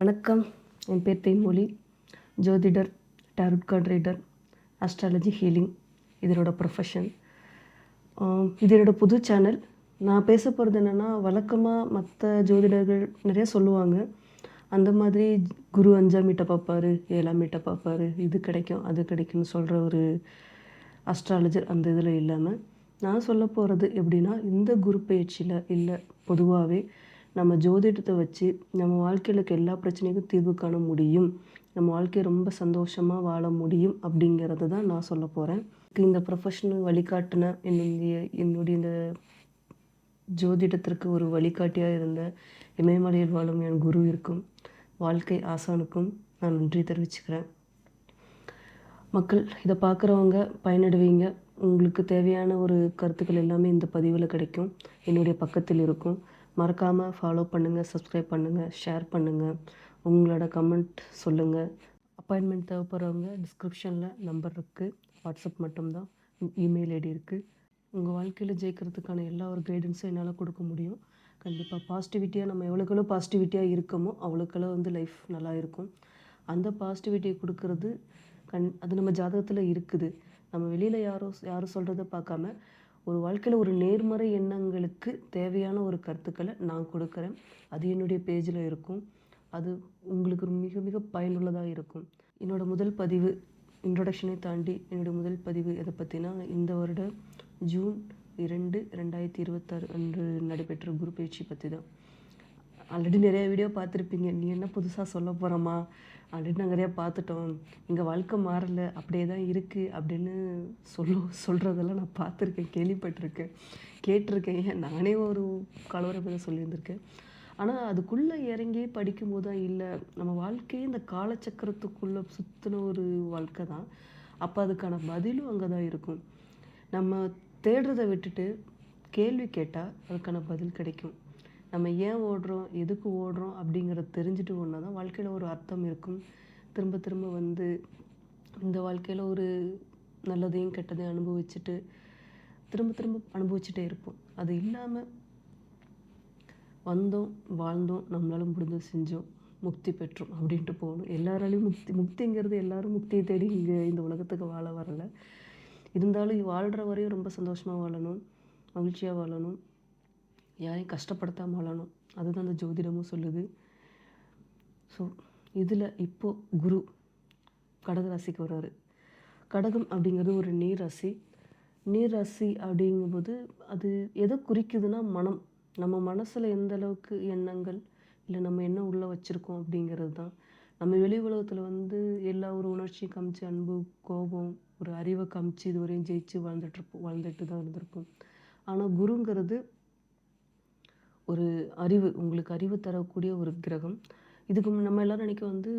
வணக்கம். என் பேர் தேன்மொழி. ஜோதிடர், tarot card reader, astrology healing இதனோட ப்ரொஃபஷன். இது என்னோட புது சேனல். நான் பேச போகிறது என்னென்னா, வழக்கமாக மற்ற ஜோதிடர்கள் நிறைய சொல்லுவாங்க. அந்த மாதிரி குரு 5ஆம் வீட்டை பார்ப்பாரு, 7ஆம் வீட்டை பார்ப்பாரு, இது கிடைக்கும் அது கிடைக்கும்னு சொல்கிற ஒரு அஸ்ட்ராலஜர் அந்த இதில் இல்லாமல், நான் சொல்ல போகிறது எப்படின்னா, இந்த குரு பயிற்சியில் இல்லை பொதுவாகவே நம்ம ஜோதிடத்தை வச்சு நம்ம வாழ்க்கையில் இருக்க எல்லா பிரச்சனைக்கும் தீர்வு காண முடியும், நம்ம வாழ்க்கையை ரொம்ப சந்தோஷமாக வாழ முடியும் அப்படிங்கிறது தான் நான் சொல்ல போகிறேன். இந்த ப்ரொஃபஷனல் வழிகாட்டின என்னுடைய இந்த ஜோதிடத்திற்கு ஒரு வழிகாட்டியாக இருந்த இமயமலையில் வாழும் என் குரு இருக்கும் வாழ்க்கை ஆசானுக்கும் நான் நன்றி தெரிவிச்சுக்கிறேன். மக்கள் இதை பார்க்குறவங்க பயனடைவீங்க. உங்களுக்கு தேவையான ஒரு கருத்துக்கள் எல்லாமே இந்த பதிவில் கிடைக்கும், என்னுடைய பக்கத்தில் இருக்கும். மறக்காமல் ஃபாலோ பண்ணுங்கள், சப்ஸ்கிரைப் பண்ணுங்கள், ஷேர் பண்ணுங்கள், உங்களோட கமெண்ட் சொல்லுங்கள். அப்பாயின்மெண்ட் தேவைப்படுறவங்க டிஸ்கிரிப்ஷனில் நம்பர் இருக்குது, வாட்ஸ்அப் மட்டும்தான், இமெயில் ஐடி இருக்குது. உங்கள் வாழ்க்கையில் ஜெயிக்கிறதுக்கான எல்லா ஒரு கைடன்ஸும் என்னால் கொடுக்க முடியும். கண்டிப்பாக பாசிட்டிவிட்டியாக நம்ம எவ்வளோக்களோ பாசிட்டிவிட்டியாக இருக்கமோ அவ்வளோக்களோ லைஃப் நல்லா இருக்கும். அந்த பாசிட்டிவிட்டியை கொடுக்கறது அது நம்ம ஜாதகத்தில் இருக்குது. நம்ம வெளியில் யாரும் சொல்கிறத பார்க்காம ஒரு வாழ்க்கையில் ஒரு நேர்மறை எண்ணங்களுக்கு தேவையான ஒரு கருத்துக்களை நான் கொடுக்குறேன். அது என்னுடைய பேஜில் இருக்கும். அது உங்களுக்கு மிக மிக பயனுள்ளதாக இருக்கும். என்னோடய முதல் பதிவு இன்ட்ரொடக்ஷனை தாண்டி என்னுடைய முதல் பதிவு எதை பற்றினா, இந்த வருட ஜூன் 2, 2026 அன்று நடைபெற்ற குரு பயிற்சி பற்றி தான். ஆல்ரெடி நிறைய வீடியோ பார்த்துருப்பீங்க. நீ என்ன புதுசாக சொல்ல போகிறோமா, ஆல்ரெடி நாங்கள் நிறையா பார்த்துட்டோம், எங்கள் வாழ்க்கை மாறலை, அப்படியே தான் இருக்குது அப்படின்னு சொல்கிறதெல்லாம் நான் பார்த்துருக்கேன், கேள்விப்பட்டிருக்கேன், கேட்டிருக்கேன். ஏன் நானே ஒரு கலவரப்பதை சொல்லியிருந்திருக்கேன். ஆனால் அதுக்குள்ளே இறங்கி படிக்கும்போது தான் இல்லை, நம்ம வாழ்க்கையே இந்த காலச்சக்கரத்துக்குள்ளே சுற்றின ஒரு வாழ்க்கை தான். அப்போ அதுக்கான பதிலும் அங்கே தான் இருக்கும். நம்ம தேடுறதை விட்டுட்டு கேள்வி கேட்டால் அதுக்கான பதில் கிடைக்கும். நம்ம ஏன் ஓடுறோம், எதுக்கு ஓடுறோம் அப்படிங்கிறத தெரிஞ்சுட்டு ஒன்றா தான் வாழ்க்கையில் ஒரு அர்த்தம் இருக்கும். திரும்ப திரும்ப இந்த வாழ்க்கையில் ஒரு நல்லதையும் கெட்டதையும் அனுபவிச்சுட்டு திரும்ப திரும்ப அனுபவிச்சுட்டே இருப்போம். அது இல்லாமல் வந்தோம், வாழ்ந்தோம், நம்மளால் முடிஞ்சது செஞ்சோம், முக்தி பெற்றோம் அப்படின்ட்டு போகணும். எல்லாராலையும் முக்திங்கிறது எல்லாரும் முக்தியை தேடி இங்கே இந்த உலகத்துக்கு வாழ வரலை. இருந்தாலும் வாழ்கிற வரையும் ரொம்ப சந்தோஷமாக வாழணும், மகிழ்ச்சியாக வாழணும், யாரையும் கஷ்டப்படுத்தாமல் வாழணும். அதுதான் அந்த ஜோதிடமும் சொல்லுது. ஸோ இதில் இப்போது குரு கடக ராசிக்கு வர்றாரு. கடகம் அப்படிங்கிறது ஒரு நீர் ராசி. நீர் ராசி அப்படிங்கும்போது அது எதை குறிக்குதுன்னா, மனம். நம்ம மனசில் எந்த அளவுக்கு எண்ணங்கள் இல்லை நம்ம என்ன உள்ளே வச்சுருக்கோம் அப்படிங்கிறது தான். நம்ம வெளி உலகத்தில் எல்லா ஒரு உணர்ச்சியும் காமிச்சு, அன்பு, கோபம், ஒரு அறிவை காமிச்சு இதுவரையும் ஜெயிச்சு வாழ்ந்துட்டு தான் இருந்திருப்போம். ஆனால் குருங்கிறது ஒரு அறிவு, உங்களுக்கு அறிவு தரக்கூடிய ஒரு கிரகம். இதுக்கு நம்ம எல்லோரும் நினைக்க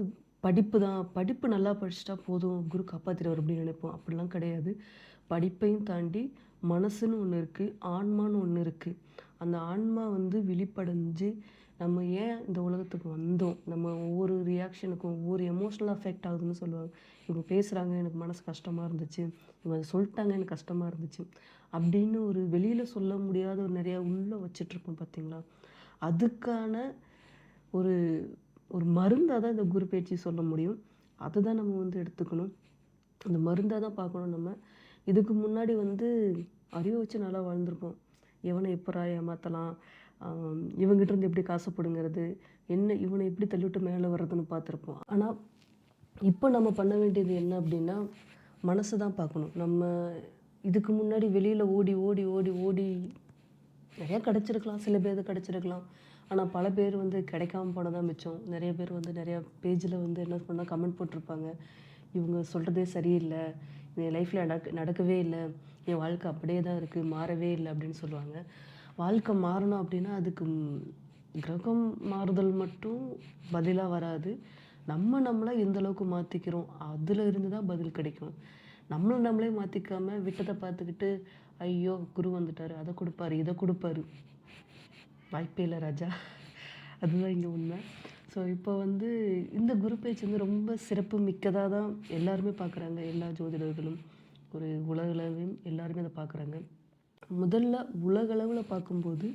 படிப்பு தான், படிப்பு நல்லா படிச்சுட்டா போதும், குரு காப்பாற்றிடுவார் அப்படின்னு நினைப்போம். அப்படிலாம் கிடையாது. படிப்பையும் தாண்டி மனசுன்னு ஒன்று இருக்குது, ஆன்மான்னு ஒன்று இருக்குது. அந்த ஆன்மா விழிப்படைஞ்சு நம்ம ஏன் இந்த உலகத்துக்கு வந்தோம், நம்ம ஒவ்வொரு ரியாக்ஷனுக்கும் ஒவ்வொரு எமோஷ்னலாக அஃபெக்ட் ஆகுதுன்னு சொல்லுவாங்க. இவங்க பேசுகிறாங்க, எனக்கு மனசு கஷ்டமாக இருந்துச்சு, இவங்க சொல்லிட்டாங்க, எனக்கு கஷ்டமாக இருந்துச்சு அப்படின்னு ஒரு வெளியில் சொல்ல முடியாத ஒரு நிறையா உள்ளே வச்சிட்ருப்போம் பார்த்தீங்களா. அதுக்கான ஒரு ஒரு மருந்தாக தான் இந்த குரு பயிற்சி சொல்ல முடியும். அதை தான் நம்ம எடுத்துக்கணும், அந்த மருந்தாக தான் பார்க்கணும். நம்ம இதுக்கு முன்னாடி அறிவை வச்சு நல்லா வாழ்ந்துருப்போம். எவனை எப்போ ஏமாற்றலாம், இவங்ககிட்டருந்து எப்படி காசு பிடுங்கிறது, என்ன இவனை எப்படி தள்ளிவிட்டு மேலே வர்றதுன்னு பார்த்துருப்போம். ஆனால் இப்போ நம்ம பண்ண வேண்டியது என்ன அப்படின்னா, மனசை தான் பார்க்கணும். நம்ம இதுக்கு முன்னாடி வெளியில் ஓடி ஓடி ஓடி ஓடி நிறையா கிடச்சிருக்கலாம், சில பேர் கிடச்சிருக்கலாம். ஆனால் பல பேர் கிடைக்காம போனதான் மிச்சம். நிறைய பேர் நிறையா பேஜில் என்ன பண்ணால் கமெண்ட் போட்டிருப்பாங்க, இவங்க சொல்கிறதே சரியில்லை, என் லைஃப்பில் நடக்கவே இல்லை, என் வாழ்க்கை அப்படியே தான் இருக்குது, மாறவே இல்லை அப்படின்னு சொல்லுவாங்க. வாழ்க்கை மாறணும் அப்படின்னா அதுக்கு கிரகம் மாறுதல் மட்டும் பதிலாக வராது. நம்மளை எந்த அளவுக்கு மாற்றிக்கிறோம் அதில் இருந்து தான் பதில் கிடைக்கும். நம்மளே மாற்றிக்காமல் விட்டதை பார்த்துக்கிட்டு, ஐயோ குரு வந்துட்டார், அதை கொடுப்பாரு, இதை கொடுப்பாரு, வாய்ப்பே இல்லை ராஜா. அதுதான் இங்கே உண்மை. ஸோ இப்போ இந்த குரு பயிற்சி ரொம்ப சிறப்பு மிக்கதாக தான் எல்லாருமே பார்க்குறாங்க. எல்லா ஜோதிடர்களும் ஒரு உலகளவையும் எல்லாருமே அதை பார்க்குறாங்க. முதல்ல உலகளவில் பார்க்கும்போது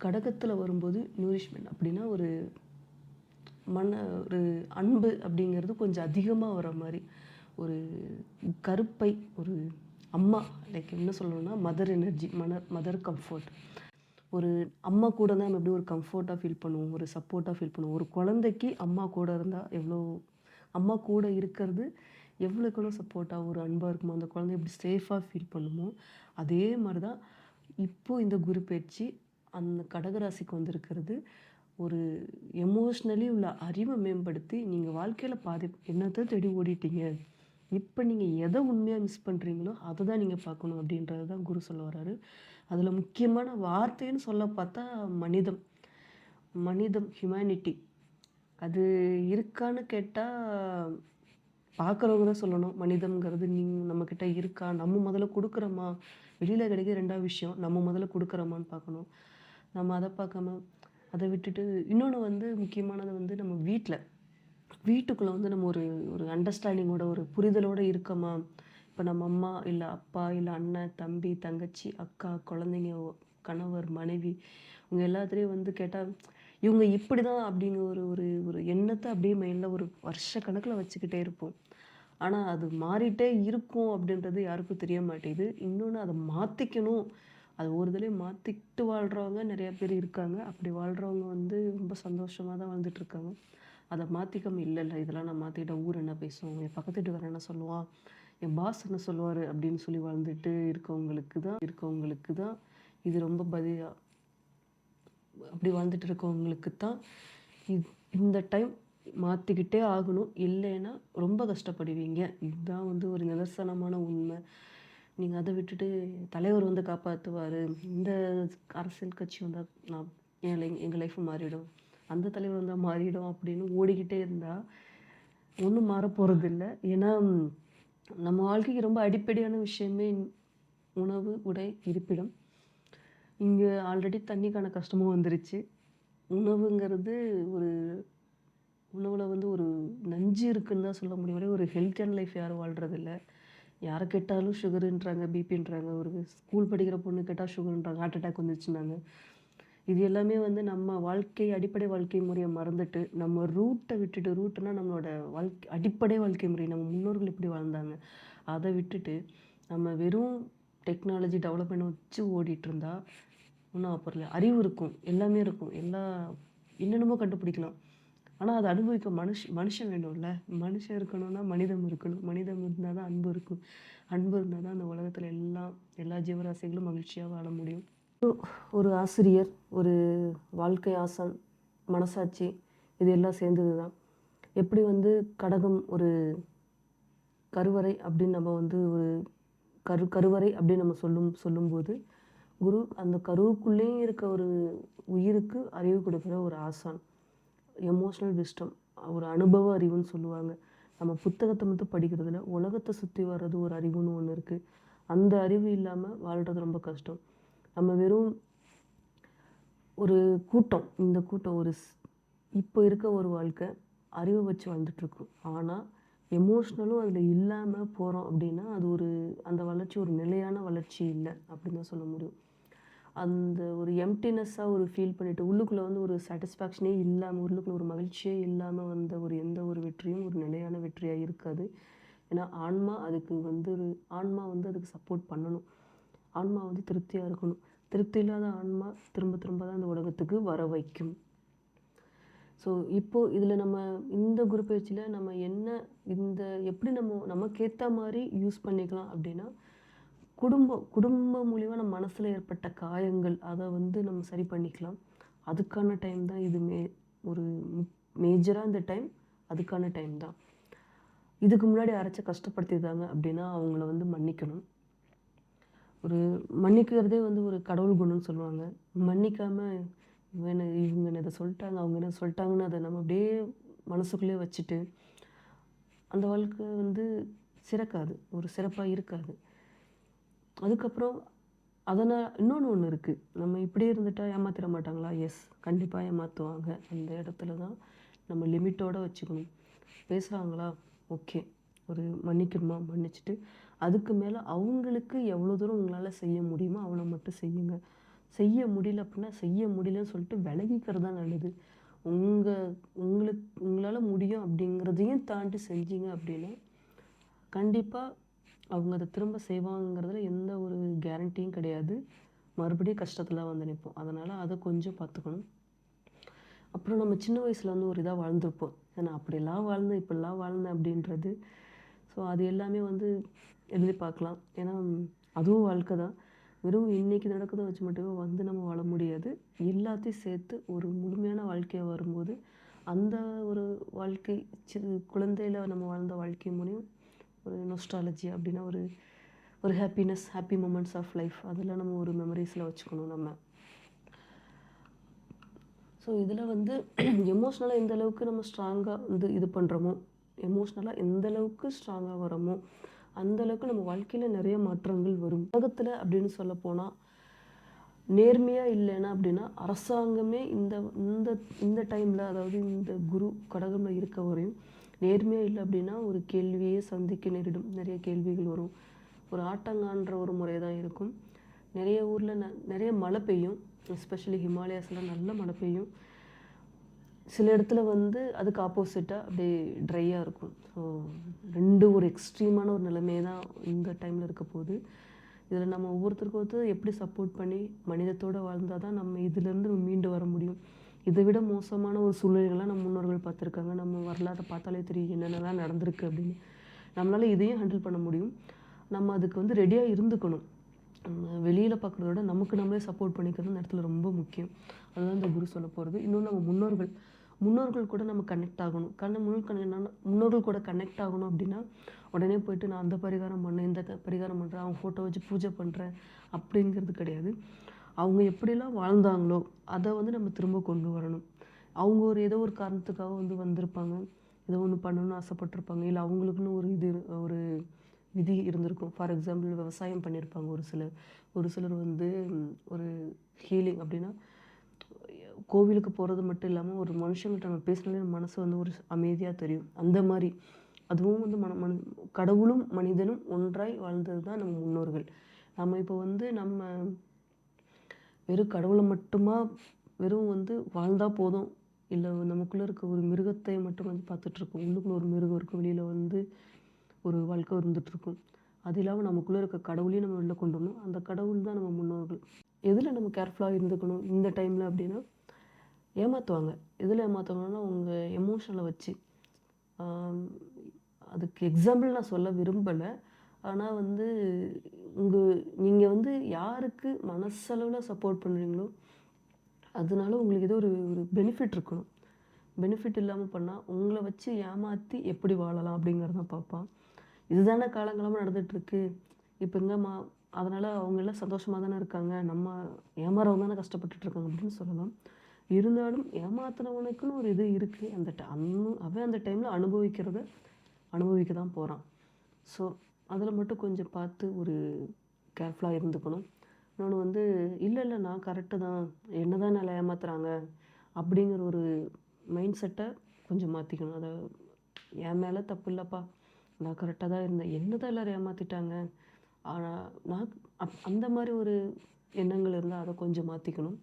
கடகத்தில் வரும்போது நியூரிஷ்மெண்ட் அப்படின்னா ஒரு ஒரு அன்பு அப்படிங்கிறது கொஞ்சம் அதிகமாக வர மாதிரி ஒரு கருப்பை ஒரு அம்மா லைக் என்ன சொல்லணும்னா மதர் எனர்ஜி மதர் கம்ஃபர்ட். ஒரு அம்மா கூட தான் நம்ம எப்படி ஒரு கம்ஃபர்ட்டாக ஃபீல் பண்ணுவோம், ஒரு சப்போர்ட்டாக ஃபீல் பண்ணுவோம். ஒரு குழந்தைக்கு அம்மா கூட இருந்தால் எவ்வளோ அம்மா கூட இருக்கிறது எவ்வளோக்கு எவ்வளோ சப்போர்ட்டாக ஒரு அன்பாக இருக்குமோ, அந்த குழந்தை எப்படி சேஃபாக ஃபீல் பண்ணுமோ, அதே மாதிரி தான் இப்போது இந்த குரு பயிற்சி அந்த கடகராசிக்கு வந்திருக்கிறது. ஒரு எமோஷ்னலி உள்ள அறிவை மேம்படுத்தி நீங்கள் வாழ்க்கையில் பாதி என்னத்தை தேடி ஓடிட்டீங்க, இப்போ நீங்கள் எதை உண்மையாக மிஸ் பண்ணுறீங்களோ அதை தான் நீங்கள் பார்க்கணும் அப்படின்றது தான் குரு சொல்ல வர்றாரு. அதில் முக்கியமான வார்த்தைன்னு சொல்ல பார்த்தா மனிதம், ஹியூமனிட்டி அது இருக்கான்னு கேட்டால் பார்க்குறவங்க தான் சொல்லணும். மனிதம்ங்கிறது நம்மக்கிட்ட இருக்கா, நம்ம முதல்ல கொடுக்குறோமா, வெளியில் கிடைக்கிற 2வது விஷயம், நம்ம முதல்ல கொடுக்குறோமான்னு பார்க்கணும். நம்ம அதை பார்க்காம அதை விட்டுட்டு இன்னொன்று வந்து முக்கியமானது வந்து நம்ம வீட்டுக்குள்ளே வந்து நம்ம ஒரு ஒரு அண்டர்ஸ்டாண்டிங்கோட ஒரு புரிதலோடு இருக்கோமா. இப்போ நம்ம அம்மா இல்லை அப்பா இல்லை அண்ணன் தம்பி தங்கச்சி அக்கா குழந்தைங்க கணவர் மனைவி இவங்க எல்லாத்துலேயும் வந்து கேட்டால் இவங்க இப்படி தான் அப்படிங்கிற ஒரு ஒரு ஒரு எண்ணத்தை அப்படியே மைண்டில் ஒரு வருஷ கணக்கில் வச்சுக்கிட்டே இருப்போம். ஆனால் அது மாறிட்டே இருக்கும் அப்படின்றது யாருக்கும் தெரிய மாட்டேங்குது. இன்னொன்று அதை மாற்றிக்கணும், அது ஒரு தடவை மாற்றிக்கிட்டு வாழ்கிறவங்க நிறையா பேர் இருக்காங்க. அப்படி வாழ்கிறவங்க வந்து ரொம்ப சந்தோஷமாக தான் வாழ்ந்துட்டுருக்காங்க. அதை மாற்றிக்காம இல்லை இதெல்லாம் நான் மாற்றிக்கிட்டேன், ஊர் என்ன பேசுவோம், என் பக்கத்து வீட்டுக்காரன் என்ன சொல்லுவான், என் பாஸ் என்ன சொல்லுவார் அப்படின்னு சொல்லி வாழ்ந்துட்டு இருக்கவங்களுக்கு தான் இது ரொம்ப அப்படி வாழ்ந்துட்டு இருக்கவங்களுக்கு தான் இந்த டைம் மாற்றிக்கிட்டே ஆகணும். இல்லைன்னா ரொம்ப கஷ்டப்படுவீங்க. இதுதான் வந்து ஒரு நிதர்சனமான உண்மை. நீங்கள் அதை விட்டுட்டு தலைவர் வந்து காப்பாற்றுவார், இந்த அரசியல் கட்சி வந்தால் நான் எங்கள் லைஃப் மாறிடும், அந்த தலைவர் வந்தால் மாறிடும் அப்படின்னு ஓடிக்கிட்டே இருந்தால் ஒன்றும் மாற போகிறதில்ல. ஏன்னா நம்ம வாழ்க்கைக்கு ரொம்ப அடிப்படையான விஷயமே உணவு, உடை, இருப்பிடம். இங்கே ஆல்ரெடி தண்ணிக்கான கஷ்டமும் வந்துருச்சு. உணவுங்கிறது உணவில் வந்து ஒரு நஞ்சு இருக்குன்னு தான் சொல்ல முடியும். ஒரு ஹெல்த்தியான லைஃப் யாரும் வாழ்கிறதில்ல. யாரை கேட்டாலும் சுகருன்றாங்க, பிபின்றாங்க. ஒரு ஸ்கூல் படிக்கிற பொண்ணு கேட்டால் சுகருன்றாங்க, ஹார்ட் அட்டாக் வந்துச்சுன்னாங்க. இது எல்லாமே வந்து நம்ம அடிப்படை வாழ்க்கை முறையை மறந்துட்டு நம்ம ரூட்டை விட்டுட்டு, ரூட்டுனா நம்மளோட அடிப்படை வாழ்க்கை முறை நம்ம முன்னோர்கள் எப்படி வாழ்ந்தாங்க அதை விட்டுட்டு நம்ம வெறும் டெக்னாலஜி டெவலப்மெண்ட் வச்சு ஓடிட்டு இருந்தா ஒன்றும் அப்புறம் அறிவு இருக்கும், எல்லாமே இருக்கும், என்னென்னமோ கண்டுபிடிக்கலாம். ஆனால் அதை அனுபவிக்க மனுஷன் வேணும்ல. மனுஷன் இருக்கணும்னா மனிதம் இருக்கணும். மனிதம் இருந்தால் தான் அன்பு இருக்கும். அன்பு இருந்தால் தான் அந்த உலகத்தில் எல்லா ஜீவராசிகளும் மகிழ்ச்சியாக வாழ முடியும். ஒரு ஆசிரியர், ஒரு வாழ்க்கை ஆசான், மனசாட்சி இது எல்லாம் சேர்ந்தது தான். எப்படி வந்து கடகம் ஒரு கருவறை அப்படின்னு நம்ம வந்து ஒரு கருவறை அப்படின்னு நம்ம சொல்லும்போது குரு அந்த கருவுக்குள்ளேயே இருக்க ஒரு உயிருக்கு அறிவு கொடுக்குற ஒரு ஆசான், எமோஷ்னல் விஸ்டம், ஒரு அனுபவ அறிவுன்னு சொல்லுவாங்க. நம்ம புத்தகத்தை மட்டும் படிக்கிறதுல உலகத்தை சுற்றி வர்றது ஒரு அறிவுன்னு ஒன்று இருக்குது. அந்த அறிவு இல்லாமல் வாழ்கிறது ரொம்ப கஷ்டம். நம்ம வெறும் ஒரு கூட்டம், இந்த கூட்டம் இப்போ இருக்க ஒரு வாழ்க்கை அறிவை வச்சு வாழ்ந்துட்டுருக்கோம். ஆனால் எமோஷ்னலும் அதில் இல்லாமல் போகிறோம் அப்படின்னா அது அந்த வளர்ச்சி ஒரு நிலையான வளர்ச்சி இல்லை அப்படின்னு தான் சொல்ல முடியும். அந்த ஒரு எம்டினஸ்ஸாக ஒரு ஃபீல் பண்ணிவிட்டு உள்ளுக்குள்ளே வந்து ஒரு சாட்டிஸ்ஃபேக்ஷனே இல்லாமல், உள்ளுக்குள்ளே ஒரு மகிழ்ச்சியே இல்லாமல் வந்த எந்த ஒரு வெற்றியும் ஒரு நிலையான வெற்றியாக இருக்காது. ஏன்னா ஆன்மா அதுக்கு சப்போர்ட் பண்ணணும். ஆன்மா வந்து திருப்தியாக இருக்கணும். திருப்தி இல்லாத ஆன்மா திரும்ப திரும்ப தான் அந்த உலகத்துக்கு வர வைக்கும். ஸோ இப்போது இதில் நம்ம இந்த குரு பயிற்சியில் நம்ம எப்படி நமக்கேற்ற மாதிரி யூஸ் பண்ணிக்கலாம் அப்படின்னா, குடும்பம் மூலிமா நம்ம மனசில் ஏற்பட்ட காயங்கள் அதை வந்து நம்ம சரி பண்ணிக்கலாம். அதுக்கான டைம் தான் இது. ஒரு மேஜராக இந்த டைம் அதுக்கான டைம் தான். இதுக்கு முன்னாடி யாராச்சும் கஷ்டப்படுத்தியிருந்தாங்க அப்படின்னா அவங்கள வந்து மன்னிக்கணும். மன்னிக்கிறதே வந்து ஒரு கடவுள் குணம்னு சொல்லுவாங்க. மன்னிக்காமல் இவங்க இதை சொல்லிட்டாங்க, அவங்க என்ன சொல்லிட்டாங்கன்னு அதை நம்ம அப்படியே மனசுக்குள்ளே வச்சுட்டு அந்த வாழ்க்கை வந்து ஒரு சிறப்பாக இருக்காது. அதுக்கப்புறம் அதனால் ஒன்று இருக்குது. நம்ம இப்படியே இருந்துட்டால் ஏமாற்றிட மாட்டாங்களா? எஸ், கண்டிப்பாக ஏமாற்றுவாங்க. அந்த இடத்துல தான் நம்ம லிமிட்டோடு வச்சுக்கணும். பேசுகிறாங்களா? ஓகே, ஒரு மன்னிக்கணுமா? மன்னிச்சுட்டு அதுக்கு மேலே அவங்களுக்கு எவ்வளோ தூரம் உங்களால் செய்ய முடியுமோ அவ்வளோ மட்டும் செய்யுங்க. செய்ய முடியல அப்படின்னா செய்ய முடியலன்னு சொல்லிட்டு விலகிக்கிறது தான் நல்லது. உங்களால் முடியும் அப்படிங்கிறதையும் தாண்டி செஞ்சீங்க அப்படின்னா கண்டிப்பாக அவங்க அதை திரும்ப செய்வாங்கங்கிறதுல எந்த ஒரு கேரண்டியும் கிடையாது. மறுபடியும் கஷ்டத்தில் வந்து நிற்போம். அதனால் அதை கொஞ்சம் பார்த்துக்கணும். அப்புறம் நம்ம சின்ன வயசில் வந்து ஒரு இதாக வாழ்ந்துருப்போம். நான் அப்படிலாம் வாழ்ந்தேன், இப்படிலாம் வாழ்ந்தேன் அப்படின்றது. ஸோ அது எல்லாமே வந்து எழுதி பார்க்கலாம். ஏன்னா அதுவும் வாழ்க்கை தான். வெறும் இன்றைக்கி நடக்கிறத வச்சு மட்டுமே வந்து நம்ம வாழ முடியாது. எல்லாத்தையும் சேர்த்து ஒரு முழுமையான வாழ்க்கையை வரும்போது அந்த ஒரு வாழ்க்கை குழந்தையில் நம்ம வாழ்ந்த வாழ்க்கை மூலியம் ஒரு நொஸ்டாலஜி அப்படின்னா ஒரு happiness, happy moments of life அதெல்லாம் நம்ம ஒரு மெமரிஸில் வச்சுக்கணும் நம்ம. ஸோ இதில் வந்து எமோஷ்னலாக எந்த அளவுக்கு நம்ம ஸ்ட்ராங்காக வந்து இது பண்ணுறோமோ, எமோஷ்னலாக எந்த அளவுக்கு ஸ்ட்ராங்காக வரோமோ அந்தளவுக்கு நம்ம வாழ்க்கையில் நிறைய மாற்றங்கள் வரும். உலகத்தில் அப்படின்னு சொல்ல போனால் நேர்மையாக இல்லைன்னா அப்படின்னா அரசாங்கமே இந்த இந்த இந்த டைமில், அதாவது இந்த குரு கடகமில் இருக்க வரையும் நேர்மையாக இல்லை அப்படின்னா ஒரு கேள்வியே சந்திக்க நேரிடும். நிறைய கேள்விகள் வரும். ஒரு ஆட்டங்கான்ற ஒரு முறை தான் இருக்கும். நிறைய ஊரில் நிறைய மழை பெய்யும். எஸ்பெஷலி ஹிமாலயாஸ்லாம் நல்ல மழை பெய்யும். சில இடத்துல வந்து அதுக்கு ஆப்போசிட்டாக அப்படியே ட்ரையாக இருக்கும். ஸோ ஒரு எக்ஸ்ட்ரீமான ஒரு நிலைமையை தான் இந்த டைமில் இருக்க போகுது. இதில் நம்ம ஒவ்வொருத்தருக்கு ஒருத்தர் எப்படி சப்போர்ட் பண்ணி மனிதத்தோடு வாழ்ந்தால் தான் நம்ம இதிலேருந்து மீண்டு வர முடியும். இதை விட மோசமான ஒரு சூழ்நிலைகள்லாம் நம்ம முன்னோர்கள் பார்த்துருக்காங்க. நம்ம வரலாற்றை பார்த்தாலே தெரியும் என்னென்னலாம் நடந்திருக்கு அப்படின்னு. நம்மளால் இதையும் ஹேண்டில் பண்ண முடியும். நம்ம அதுக்கு வந்து ரெடியாக இருந்துக்கணும். வெளியில் பார்க்குறத விட நமக்கு நம்மளே சப்போர்ட் பண்ணிக்கிறது இந்த இடத்துல ரொம்ப முக்கியம். அதுதான் இந்த குரு சொல்ல போகிறது. இன்னொன்று நம்ம முன்னோர்கள் கூட நம்ம கனெக்ட் ஆகணும். முன்னோர்கள் கூட கனெக்ட் ஆகணும் அப்படின்னா உடனே போயிட்டு நான் அந்த பரிகாரம் பண்ணேன், இந்த பரிகாரம் பண்ணுறேன், அவங்க ஃபோட்டோ வச்சு பூஜை பண்ணுறேன் அப்படிங்கிறது கிடையாது. அவங்க எப்படிலாம் வாழ்ந்தாங்களோ அதை வந்து நம்ம திரும்ப கொண்டு வரணும். அவங்க ஏதோ ஒரு காரணத்துக்காக வந்து வந்திருப்பாங்க, ஏதோ ஒன்று பண்ணணும்னு ஆசைப்பட்டிருப்பாங்க. இல்லை அவங்களுக்குன்னு ஒரு விதி இருந்திருக்கும். ஃபார் எக்ஸாம்பிள் விவசாயம் பண்ணியிருப்பாங்க ஒரு சிலர் வந்து ஒரு ஹீலிங் அப்படின்னா கோவிலுக்கு போகிறது மட்டும் இல்லாமல் ஒரு மனுஷங்கள்ட்ட நம்ம பேசினாலே மனசு வந்து ஒரு அமைதியாக தெரியும். அந்த மாதிரி அதுவும் வந்து கடவுளும் மனிதனும் ஒன்றாய் வாழ்ந்தது தான் நம்ம முன்னோர்கள். நம்ம இப்போ வந்து நம்ம வெறும் கடவுளை மட்டுமா வெறும் வந்து வாழ்ந்தால் போதும், இல்லை நமக்குள்ளே இருக்க ஒரு மிருகத்தை மட்டும் வந்து பார்த்துட்ருக்கோம். உள்ளுக்குள்ளே ஒரு மிருகம் இருக்கும், வெளியில் வந்து ஒரு வாழ்க்கை இருந்துகிட்ருக்கும். அது இல்லாமல் நமக்குள்ளே இருக்க கடவுளையும் நம்ம வெளில கொண்டு வரணும். அந்த கடவுள் தான் நம்ம முன்னோர்கள். எதில் நம்ம கேர்ஃபுல்லாக இருந்துக்கணும் இந்த டைமில் அப்படின்னா, ஏமாற்றுவாங்க. எதில் ஏமாற்றுவாங்கன்னா உங்கள் எமோஷனை வச்சு. அதுக்கு எக்ஸாம்பிள் நான் சொல்ல விரும்பலை. ஆனால் வந்து நீங்கள் வந்து யாருக்கு மனசளவில் சப்போர்ட் பண்ணுறீங்களோ அதனால உங்களுக்கு ஏதோ ஒரு பெனிஃபிட் இருக்கணும். பெனிஃபிட் இல்லாமல் பண்ணால் உங்களை வச்சு ஏமாற்றி எப்படி வாழலாம் அப்படிங்கிறதான் பார்ப்பான். இதுதானே காலங்காலமாக நடந்துகிட்ருக்கு. இப்போ எங்கம்மா அதனால் அவங்க எல்லாம் சந்தோஷமாக தானே இருக்காங்க, நம்ம ஏமாறவங்க தானே கஷ்டப்பட்டுட்ருக்காங்க அப்படின்னு சொல்லலாம். இருந்தாலும் ஏமாத்துனவனுக்குன்னு ஒரு இது இருக்குது. அவன் அந்த டைமில் அனுபவிக்க தான் போகிறான். ஸோ அதில் மட்டும் கொஞ்சம் பார்த்து ஒரு கேர்ஃபுல்லாக இருந்துக்கணும். இன்னொன்று வந்து இல்லை நான் கரெக்டு தான், என்ன தான் நல்லா ஏமாத்துறாங்க அப்படிங்கிற ஒரு மைண்ட் செட்டை கொஞ்சம் மாற்றிக்கணும். அதை என் மேலே தப்பு இல்லைப்பா, நான் கரெக்டாக தான் இருந்தேன், என்ன தான் எல்லோரும் ஏமாற்றிட்டாங்க, ஆனால் நான் அந்த மாதிரி ஒரு எண்ணங்கள் இருந்தால் அதை கொஞ்சம் மாற்றிக்கணும்.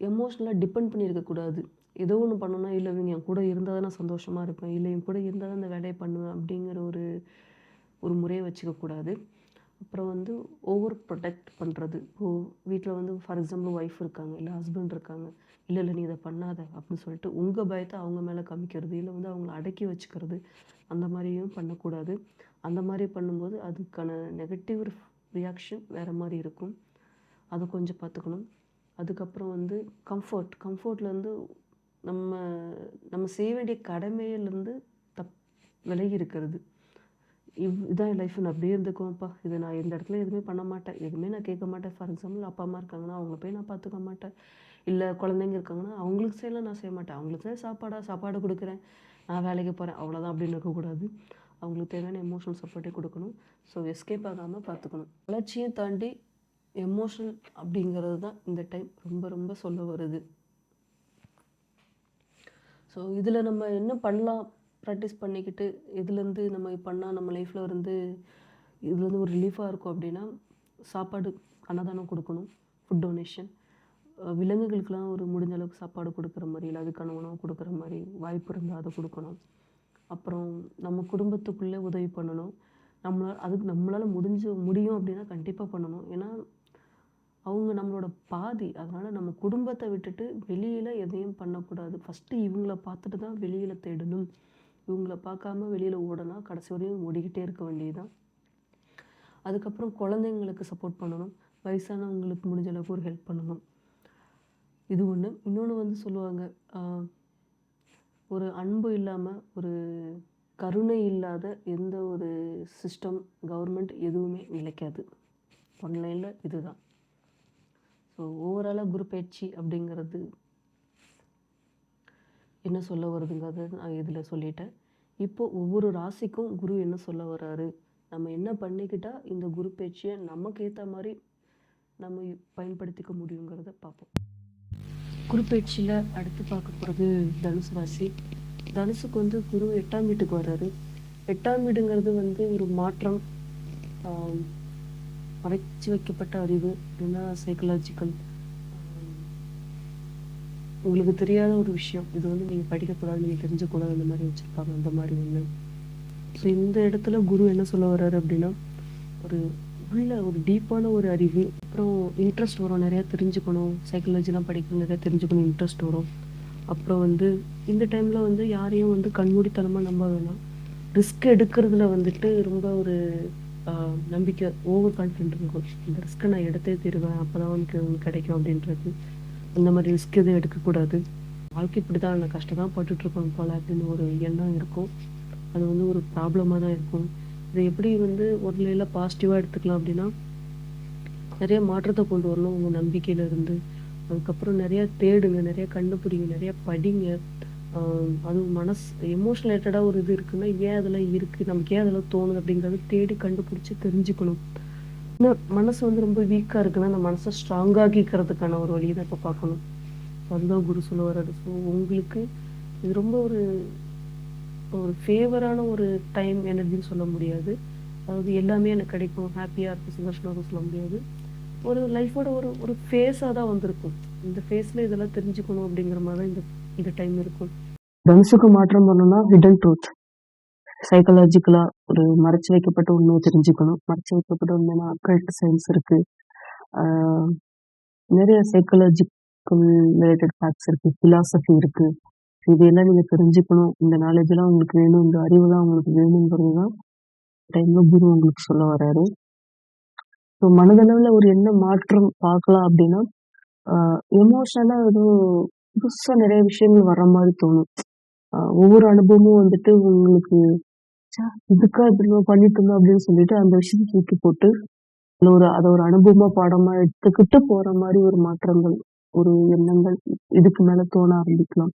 எமோஷ்னலாக டிபெண்ட் பண்ணியிருக்கக்கூடாது. ஏதோ ஒன்று பண்ணணும்னா இல்லை இவங்க என் கூட இருந்தால் தான் நான் சந்தோஷமாக இருப்பேன், இல்லை என் கூட இருந்தால் தான் அந்த வேலையை பண்ணுவேன் அப்படிங்கிற ஒரு முறையை வச்சுக்கக்கூடாது. அப்புறம் வந்து ஓவர் ப்ரொடெக்ட் பண்ணுறது. இப்போது வீட்டில் வந்து ஃபார் எக்ஸாம்பிள் ஒய்ஃப் இருக்காங்க, இல்லை ஹஸ்பண்ட் இருக்காங்க, இல்லை நீ இதை பண்ணாத அப்படின்னு சொல்லிட்டு உங்கள் பயத்தை அவங்க மேலே காமிக்கிறது, இல்லை வந்து அவங்கள அடக்கி வச்சுக்கிறது, அந்த மாதிரியும் பண்ணக்கூடாது. அந்த மாதிரி பண்ணும்போது அதுக்கான நெகட்டிவ் ரியாக்ஷன் வேறு மாதிரி இருக்கும். அதை கொஞ்சம் பார்த்துக்கணும். அதுக்கப்புறம் வந்து கம்ஃபர்ட்லேருந்து நம்ம செய்ய வேண்டிய கடமையிலேருந்து விலகி இருக்கிறது. இதான் என் லைஃப், நான் அப்படியே இருந்துக்குவேன்ப்பா, இது நான் இந்த இடத்துல எதுவுமே பண்ண மாட்டேன், எதுவுமே நான் கேட்க மாட்டேன். ஃபார் எக்ஸாம்பிள் அப்பா அம்மா இருக்காங்கன்னா அவங்கள போய் நான் பார்த்துக்க மாட்டேன், இல்லை குழந்தைங்க இருக்காங்கன்னா அவங்களுக்கு செய்யலாம் நான் செய்ய மாட்டேன், அவங்களுக்கு சாப்பாடு கொடுக்குறேன், நான் வேலைக்கு போகிறேன் அவ்வளோதான் அப்படின்னு இருக்கக்கூடாது. அவங்களுக்கு தேவையான எமோஷனல் சப்போர்ட்டே கொடுக்கணும். ஸோ எஸ்கேப் ஆகாமல் பார்த்துக்கணும். வளர்ச்சியை தாண்டி எமோஷனல் அப்படிங்கிறது தான் இந்த டைம் ரொம்ப ரொம்ப சொல்ல வருது. ஸோ இதில் நம்ம என்ன பண்ணலாம், ப்ராக்டிஸ் பண்ணிக்கிட்டு இதுலேருந்து நம்ம பண்ணால் நம்ம லைஃப்பில் இருந்து இதுலேருந்து ஒரு ரிலீஃபாக இருக்கும் அப்படின்னா, சாப்பாடு அன்னதானம் கொடுக்கணும், ஃபுட் டொனேஷன். விலங்குகளுக்கெல்லாம் ஒரு முடிஞ்ச அளவுக்கு சாப்பாடு குடுக்குற மாரி, இல்ல அதுக்கான உணவு குடுக்குற மாரி வாய்ப்பு இருந்தா அத குடுக்கணும். அப்புறம் நம்ம குடும்பத்துக்குள்ளே உதவி பண்ணணும். அதுக்கு நம்மளால முடியும் அப்டின்னா கண்டிப்பா பண்ணணும். ஏன்னா, அவங்க நம்மளோட பாதி. அதனால நம்ம குடும்பத்த விட்டுட்டு வெளியில எதையும் பண்ணக்கூடாது. ஃபர்ஸ்ட்டு இவங்கள பார்த்துட்டு தான் வெளியில தேடணும். இவங்கள பார்க்காம வெளியில ஓடுனா, கடைசி வரையும் ஓடிக்கிட்டே இருக்க வேண்டியது தான். அதுக்கப்புறம் குழந்தைங்களுக்கு சப்போர்ட் பண்ணணும். வயசானவங்களுக்கு முடிஞ்ச அளவுக்கு ஒரு ஹெல்ப் பண்ணணும். இது ஒண்ணு. இன்னொன்னு வந்து சொல்லுவாங்க, அ ஒரு அன்பு இல்லாம, ஒரு கருணை இல்லாத எந்த ஒரு சிஸ்டம், கவர்மெண்ட் எதுவுமே நிலைக்காது. ஒன்லைன்ல இதுதான். ஸோ ஓவராலா குரு பெயர்ச்சி அப்படிங்கிறது என்ன சொல்ல வருதுங்கிறத நான் இதில சொல்லிட்டேன். இப்போ ஒவ்வொரு ராசிக்கும் குரு என்ன சொல்ல வராரு? நம்ம என்ன பண்ணிக்கிட்டா இந்த குரு பெயர்ச்சிய நமக்கு ஏத்த மாரி நம்ம பயன்படுத்திக்க முடியுங்கிறத பார்ப்போம். குரு பெயர்ச்சியில அடுத்து பார்க்க போறது தனுசு ராசி. தனுசுக்கு வந்து குரு 8ஆம் வீட்டுக்கு வராரு. 8ஆம் வீடுங்கிறது வந்து ஒரு மாற்றம், ஆ மறைச்சு வைக்கப்பட்ட அறிவு, இல்லைன்னா சைக்காலஜிக்கல், உங்களுக்கு தெரியாத ஒரு விஷயம். இது வந்து நீங்க படிக்கக்கூடாது, நீங்க தெரிஞ்சுக்கக்கூடாது அந்த மாரி வச்சிருப்பாங்க. அந்த மாரி ஒண்ணு. ஸோ இந்த இடத்துல குரு என்ன சொல்ல வர்றாரு அப்படின்னா, ஒரு உள்ள ஒரு டீப்பான ஒரு அறிவு, அப்புறம் இன்ட்ரெஸ்ட் வரும். நிறையா தெரிஞ்சுக்கணும். சைக்காலஜிலாம் படிக்கணும், நிறையா தெரிஞ்சுக்கணும் இன்ட்ரெஸ்ட் வரும். அப்புறம் வந்து இந்த டைமில் வந்து யாரையும் வந்து கண்மூடித்தனமாக நம்ப வேணாம். ரிஸ்க் எடுக்கிறதுல வந்துட்டு ரொம்ப ஒரு நம்பிக்கை, ஓவர் கான்ஃபிடென்ட் இருக்கும். இந்த ரிஸ்க்கை நான் எடுத்தே தருவேன், அப்போ தான் எனக்கு கிடைக்கும் அப்படின்றது. அந்த மாதிரி ரிஸ்க் எதுவும் எடுக்கக்கூடாது. வாழ்க்கை இப்படி தான், நான் கஷ்டம் தான் பட்டுட்ருக்கணும் போல் அப்படின்னு ஒரு எண்ணம் இருக்கும். அது வந்து ஒரு ப்ராப்ளமாக தான் இருக்கும். இதை எப்படி வந்து ஒரு நிலையில் பாசிட்டிவாக எடுத்துக்கலாம் அப்படின்னா, நிறைய மாற்றத்தை கொண்டு வரணும் உங்கள் நம்பிக்கையில இருந்து. அதுக்கப்புறம் நிறையா தேடுங்க, நிறையா கண்டுபிடிங்க, நிறையா படிங்க. அதுவும் எமோஷனல் ரிலேட்டடாக ஒரு இது இருக்குன்னா, ஏன் அதெல்லாம் இருக்குது, நமக்கு ஏன் அதெல்லாம் தோணுது அப்படிங்கிறத தேடி கண்டுபிடிச்சி தெரிஞ்சுக்கணும். இன்னும் மனசு வந்து ரொம்ப வீக்காக இருக்குன்னா, அந்த மனசை ஸ்ட்ராங்காக்கிக்கிறதுக்கான ஒரு வழியை தான் இப்போ பார்க்கணும். அதுதான் குரு சொல்ல வர்றாரு. ஸோ உங்களுக்கு இது ரொம்ப ஒரு ஒரு ஃபேவரான ஒரு டைம் எனர்ஜின்னு சொல்ல முடியாது. அதாவது எல்லாமே எனக்கு கிடைக்கும், ஹாப்பியாக இருக்கும், சந்தோஷமாக இருக்கும் சொல்ல முடியாது. ஒரு லைஃபோட ஒரு ஒரு ஃபேஸாக தான் வந்திருக்கும். இந்த ஃபேஸில் இதெல்லாம் தெரிஞ்சுக்கணும் அப்படிங்கிற மாதிரி தான் இந்த இந்த டைம் இருக்கும். தனுசுக்கு மாற்றம் பண்ணணும்னா ஹிடன் ட்ரூத், சைக்காலஜிக்கலா ஒரு மறைச்சு வைக்கப்பட்ட உண்மையை தெரிஞ்சுக்கணும். மறைச்சு வைக்கப்பட்ட உண்மைனா அக்கல்ட் சயின்ஸ் இருக்கு, நிறைய சைக்காலஜிக்கல் ரிலேட்டட் ஃபேக்ட்ஸ் இருக்கு, ஃபிலாசபி இருக்கு. இதெல்லாம் நீங்க தெரிஞ்சுக்கணும். இந்த நாலேஜ் எல்லாம் உங்களுக்கு வேணும், இந்த அறிவுலாம் உங்களுக்கு வேணுங்கிறது தான் டைம்ல குரு உங்களுக்கு சொல்ல வராரு. ஸோ மனதளவில் ஒரு என்ன மாற்றம் பார்க்கலாம் அப்படின்னா, எமோஷனலா எதுவும் புதுசா நிறைய விஷயங்கள் வர்ற மாதிரி தோணும். ஒவ்வொரு அனுபவமும் வந்துட்டு உங்களுக்கு ச்சே! இதுக்கா இப்படி நம்ம பண்ணிட்டு இருந்தோம் அப்படின்னு சொல்லிட்டு அந்த விஷயத்த தூக்கி போட்டு, அத ஒரு அனுபவமா, பாடமா எடுத்துக்கிட்டு போற மாரி ஒரு மாற்றங்கள், ஒரு எண்ணங்கள் இதுக்கு மேல தோண ஆரம்பிக்கலாம்.